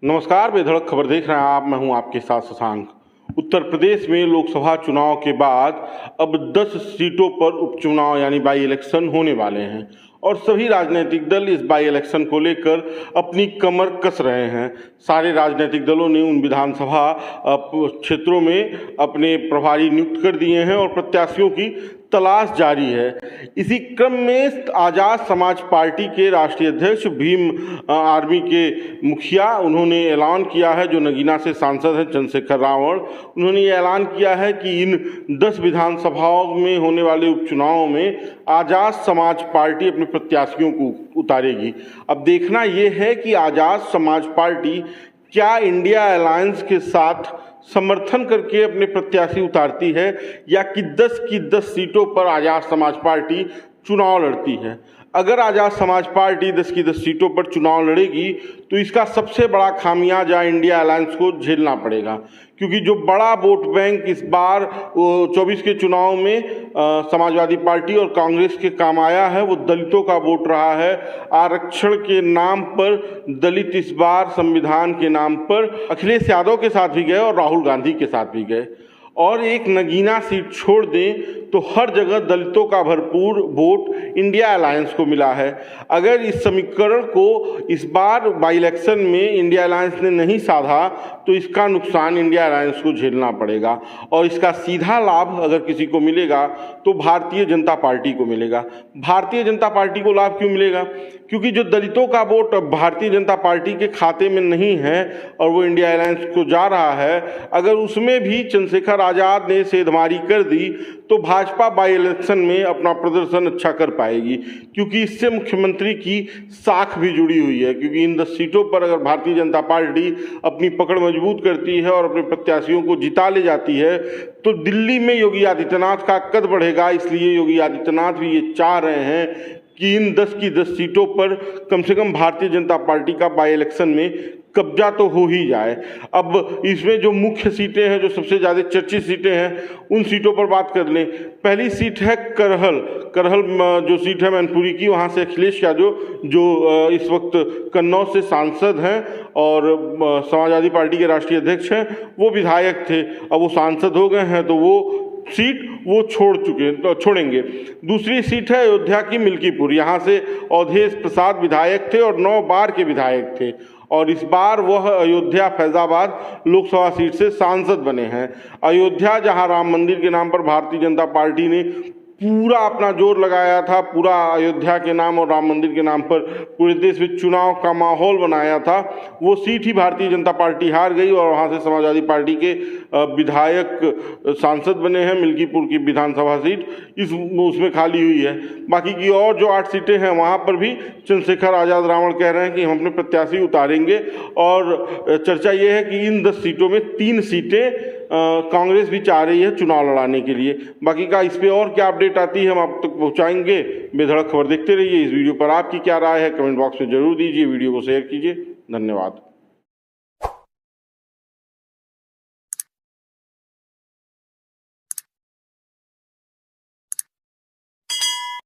नमस्कार, बेधड़क खबर देख रहे हैं आप। मैं हूं आपके साथ शशांक। उत्तर प्रदेश में लोकसभा चुनाव के बाद अब 10 सीटों पर उपचुनाव यानी बाई इलेक्शन होने वाले हैं और सभी राजनीतिक दल इस बाई इलेक्शन को लेकर अपनी कमर कस रहे हैं। सारे राजनीतिक दलों ने उन विधानसभा क्षेत्रों में अपने प्रभारी नियुक्त कर दिए हैं और प्रत्याशियों की तलाश जारी है। इसी क्रम में आज़ाद समाज पार्टी के राष्ट्रीय अध्यक्ष भीम आर्मी के मुखिया उन्होंने ऐलान किया है, जो नगीना से सांसद हैं चंद्रशेखर रावण, उन्होंने ये ऐलान किया है कि इन 10 विधानसभाओं में होने वाले उपचुनावों में आज़ाद समाज पार्टी अपने प्रत्याशियों को उतारेगी। अब देखना यह है कि आज़ाद समाज पार्टी क्या इंडिया अलायंस के साथ समर्थन करके अपने प्रत्याशी उतारती है या कि 10 की 10 सीटों पर आज़ाद समाज पार्टी चुनाव लड़ती है। अगर आज़ाद समाज पार्टी 10 की 10 सीटों पर चुनाव लड़ेगी तो इसका सबसे बड़ा खामियाजा इंडिया अलायंस को झेलना पड़ेगा, क्योंकि जो बड़ा वोट बैंक इस बार 24 के चुनाव में समाजवादी पार्टी और कांग्रेस के काम आया है वो दलितों का वोट रहा है। आरक्षण के नाम पर दलित इस बार संविधान के नाम पर अखिलेश यादव के साथ भी गए और राहुल गांधी के साथ भी गए, और एक नगीना सीट छोड़ दें तो हर जगह दलितों का भरपूर वोट इंडिया अलायंस को मिला है। अगर इस समीकरण को इस बार बाई इलेक्शन में इंडिया अलायंस ने नहीं साधा तो इसका नुकसान इंडिया अलायंस को झेलना पड़ेगा, और इसका सीधा लाभ अगर किसी को मिलेगा तो भारतीय जनता पार्टी को मिलेगा। भारतीय जनता पार्टी को लाभ क्यों मिलेगा? क्योंकि जो दलितों का वोट भारतीय जनता पार्टी के खाते में नहीं है और वो इंडिया अलायंस को जा रहा है, अगर उसमें भी चंद्रशेखर आज़ाद ने सेंधमारी कर दी तो भाजपा बाई इलेक्शन में अपना प्रदर्शन अच्छा कर पाएगी, क्योंकि इससे मुख्यमंत्री की साख भी जुड़ी हुई है। क्योंकि इन 10 सीटों पर अगर भारतीय जनता पार्टी अपनी पकड़ मजबूत करती है और अपने प्रत्याशियों को जिता ले जाती है तो दिल्ली में योगी आदित्यनाथ का कद बढ़ेगा। इसलिए योगी आदित्यनाथ भी ये चाह रहे हैं कि इन 10 की 10 सीटों पर कम से कम भारतीय जनता पार्टी का बाई इलेक्शन में कब्जा तो हो ही जाए। अब इसमें जो मुख्य सीटें हैं, जो सबसे ज़्यादा चर्चित सीटें हैं, उन सीटों पर बात कर लें। पहली सीट है करहल जो सीट है मैनपुरी की, वहाँ से अखिलेश यादव जो इस वक्त कन्नौज से सांसद हैं और समाजवादी पार्टी के राष्ट्रीय अध्यक्ष हैं, वो विधायक थे, अब वो सांसद हो गए हैं तो वो सीट वो छोड़ेंगे। दूसरी सीट है अयोध्या की मिल्कीपुर, यहाँ से अवधेश प्रसाद विधायक थे और 9 बार के विधायक थे और इस बार वह अयोध्या फैजाबाद लोकसभा सीट से सांसद बने हैं। अयोध्या जहां राम मंदिर के नाम पर भारतीय जनता पार्टी ने पूरा अपना जोर लगाया था, पूरा अयोध्या के नाम और राम मंदिर के नाम पर पूरे देश में चुनाव का माहौल बनाया था, वो सीट ही भारतीय जनता पार्टी हार गई और वहाँ से समाजवादी पार्टी के विधायक सांसद बने हैं। मिल्कीपुर की विधानसभा सीट उसमें खाली हुई है। बाकी की और जो 8 सीटें हैं वहाँ पर भी चंद्रशेखर आज़ाद रावण कह रहे हैं कि हम अपने प्रत्याशी उतारेंगे, और चर्चा ये है कि इन 10 सीटों में 3 सीटें कांग्रेस भी चाह रही है चुनाव लड़ाने के लिए। बाकी का इस पे और क्या अपडेट आती है हम आप तक पहुंचाएंगे। बेधड़क खबर देखते रहिए। इस वीडियो पर आपकी क्या राय है कमेंट बॉक्स में जरूर दीजिए, वीडियो को शेयर कीजिए। धन्यवाद।